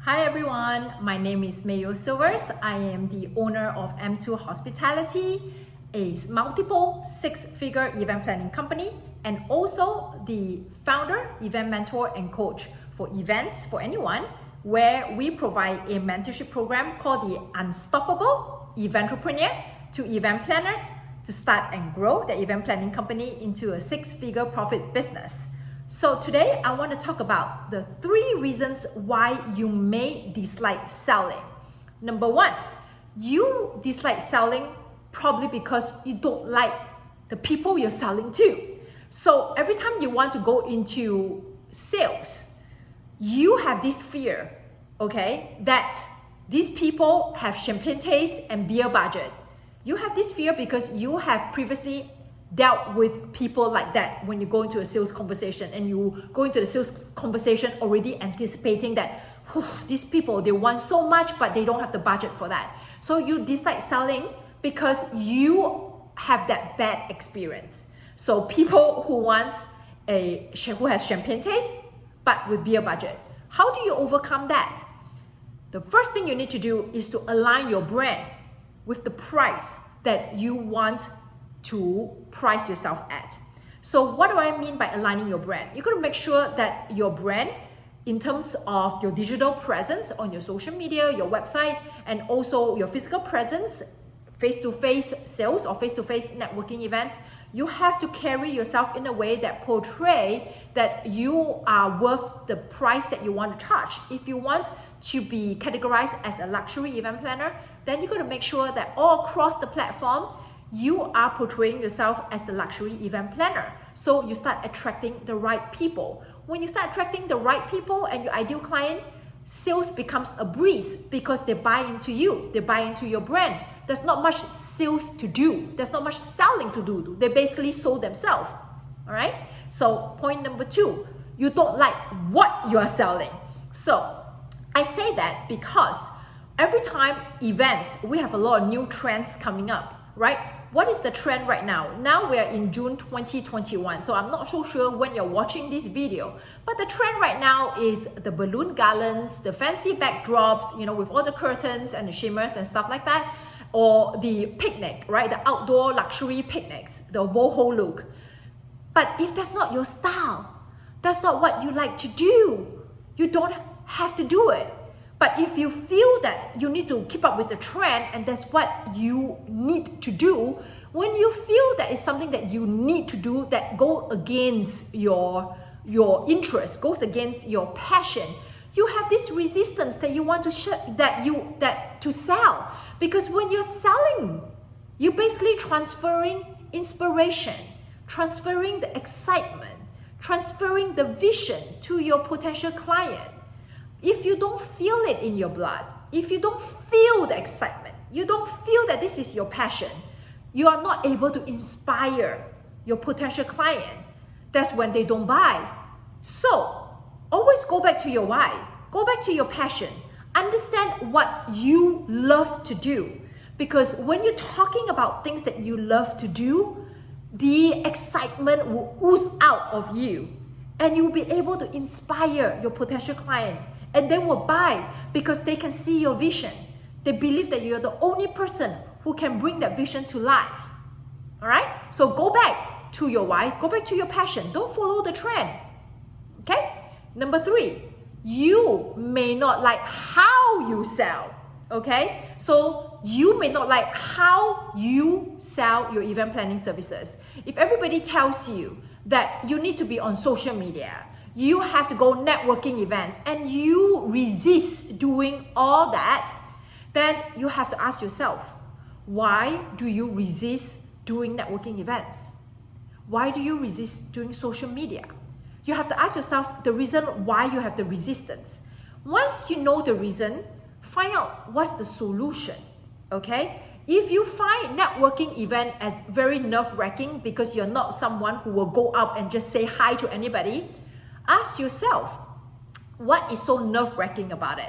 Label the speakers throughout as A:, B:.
A: Hi everyone, my name is Mayo Silvers. I am the owner of M2 Hospitality, a multiple six-figure event planning company, and also the founder, event mentor, and coach for events for anyone, where we provide a mentorship program called the Unstoppable Eventrepreneur to event planners to start and grow the event planning company into a six-figure profit business. So today I want to talk about the 3 reasons why you may dislike selling. Number 1, you dislike selling probably because you don't like the people you're selling to. So every time you want to go into sales, you have this fear, okay, that these people have champagne taste and beer budget. You have this fear because you have previously dealt with people like that when you go into a sales conversation, and you go into the sales conversation already anticipating that these people, they want so much but they don't have the budget for that. So you dislike selling because you have that bad experience. So people who has champagne taste but with beer budget. How do you overcome that? The first thing you need to do is to align your brand with the price that you want to price yourself at. So what do I mean by aligning your brand? You're going to make sure that your brand, in terms of your digital presence on your social media, your website, and also your physical presence, face-to-face sales or face-to-face networking events, you have to carry yourself in a way that portray that you are worth the price that you want to charge. If you want to be categorized as a luxury event planner, then you're going to make sure that all across the platform, you are portraying yourself as the luxury event planner. So you start attracting the right people. When you start attracting the right people and your ideal client, sales becomes a breeze because they buy into you, they buy into your brand. There's not much sales to do. There's not much selling to do. They basically sold themselves. All right? So point number 2, you don't like what you are selling. So I say that because every time events, we have a lot of new trends coming up, right? What is the trend right now? Now we're in June 2021, so I'm not so sure when you're watching this video, but the trend right now is the balloon garlands, the fancy backdrops, with all the curtains and the shimmers and stuff like that, or the picnic, right? The outdoor luxury picnics, the boho look. But if that's not your style, that's not what you like to do, you don't have to do it. But if you feel that you need to keep up with the trend and that's what you need to do, when you feel that it's something that you need to do that go against your interest, goes against your passion, you have this resistance that you want to to sell. Because when you're selling, you're basically transferring inspiration, transferring the excitement, transferring the vision to your potential client. If you don't feel it in your blood, if you don't feel the excitement, you don't feel that this is your passion, you are not able to inspire your potential client. That's when they don't buy. So always go back to your why, go back to your passion, understand what you love to do. Because when you're talking about things that you love to do, the excitement will ooze out of you and you'll be able to inspire your potential client. And they will buy because they can see your vision. They believe that you're the only person who can bring that vision to life. All right? So go back to your why, go back to your passion. Don't follow the trend. Okay? Number 3, you may not like how you sell. Okay? So you may not like how you sell your event planning services. If everybody tells you that you need to be on social media, you have to go networking events, and you resist doing all that, then you have to ask yourself, why do you resist doing networking events? Why do you resist doing social media? You have to ask yourself the reason why you have the resistance. Once you know the reason, find out what's the solution, okay? If you find networking event as very nerve-wracking because you're not someone who will go up and just say hi to anybody, ask yourself, what is so nerve-wracking about it?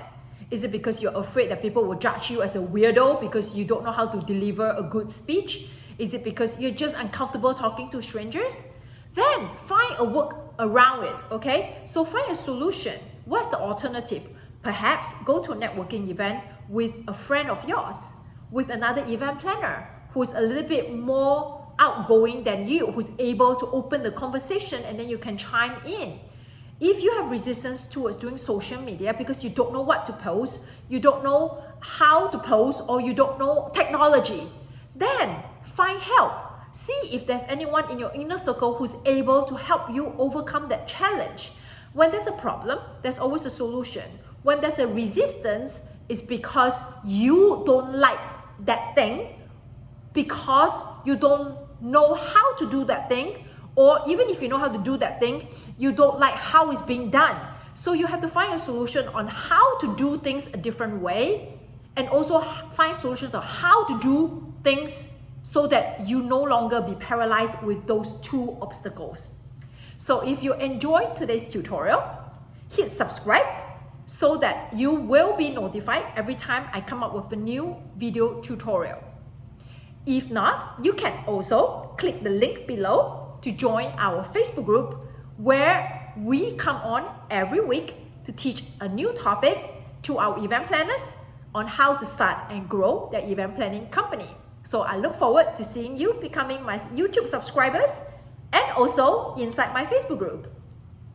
A: Is it because you're afraid that people will judge you as a weirdo because you don't know how to deliver a good speech? Is it because you're just uncomfortable talking to strangers? Then find a work around it, okay? So find a solution. What's the alternative? Perhaps go to a networking event with a friend of yours, with another event planner who's a little bit more outgoing than you, who's able to open the conversation, and then you can chime in. If you have resistance towards doing social media because you don't know what to post, you don't know how to post, or you don't know technology, then find help. See if there's anyone in your inner circle who's able to help you overcome that challenge. When there's a problem, there's always a solution. When there's a resistance, it's because you don't like that thing, because you don't know how to do that thing, or even if you know how to do that thing, you don't like how it's being done. So you have to find a solution on how to do things a different way, and also find solutions on how to do things so that you no longer be paralyzed with those two obstacles. So if you enjoyed today's tutorial, hit subscribe so that you will be notified every time I come up with a new video tutorial. If not, you can also click the link below to join our Facebook group, where we come on every week to teach a new topic to our event planners on how to start and grow their event planning company. So I look forward to seeing you becoming my YouTube subscribers and also inside my Facebook group.